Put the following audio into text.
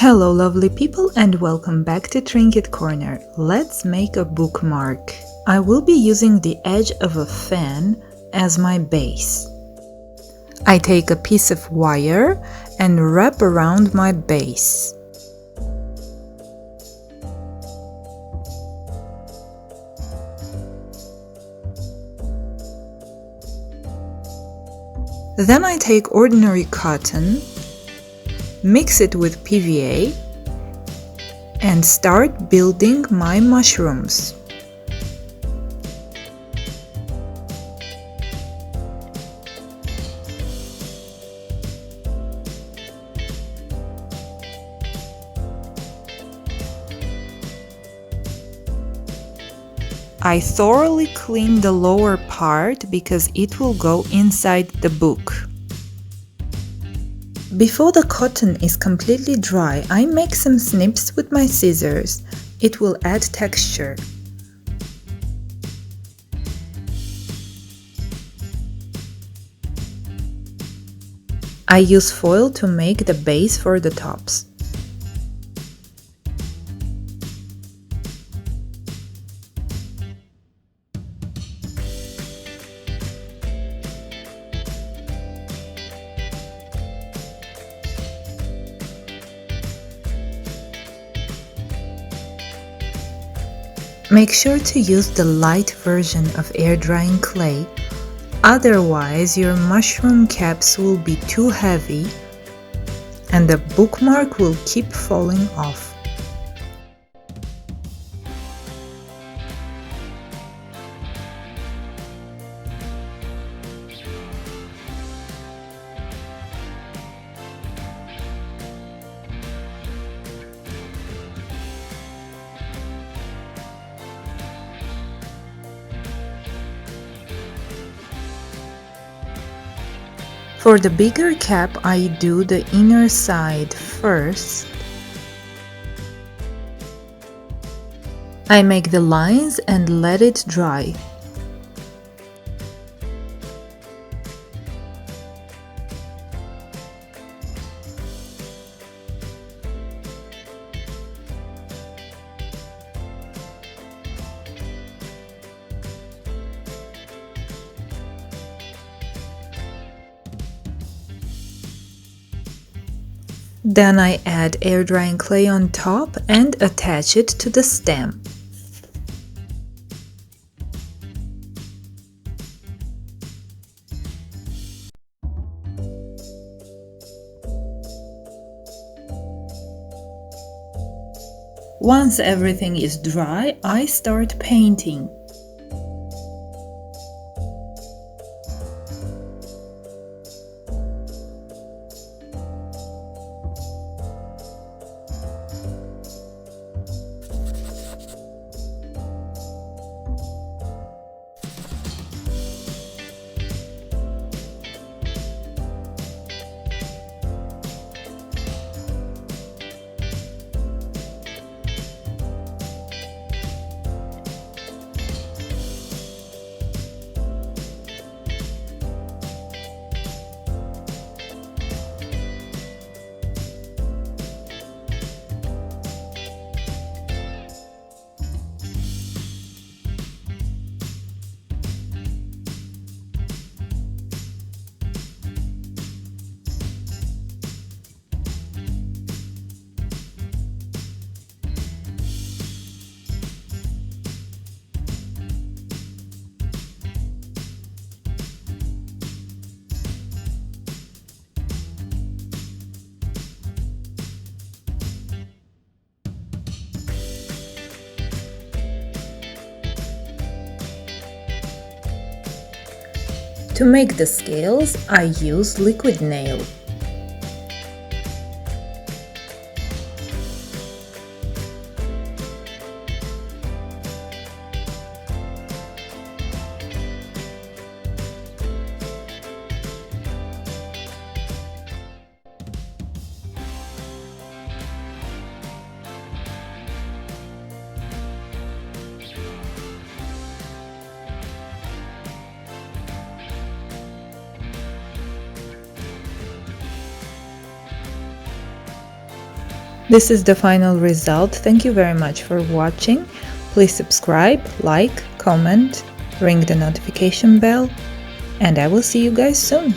Hello lovely people and welcome back to Trinket Corner. Let's make a bookmark. I will be using the edge of a fan as my base. I take a piece of wire and wrap around my base. Then I take ordinary cotton, mix it with PVA, and start building my mushrooms. I thoroughly clean the lower part because it will go inside the book. Before the cotton is completely dry, I make some snips with my scissors. It will add texture. I use foil to make the base for the tops. Make sure to use the light version of air drying clay, otherwise your mushroom caps will be too heavy and the bookmark will keep falling off. For the bigger cap, I do the inner side first. I make the lines and let it dry. Then I add air drying clay on top and attach it to the stem. Once everything is dry, I start painting. To make the scales, I use liquid nail. This is the final result. Thank you very much for watching. Please subscribe, like, comment, ring the notification bell, and I will see you guys soon.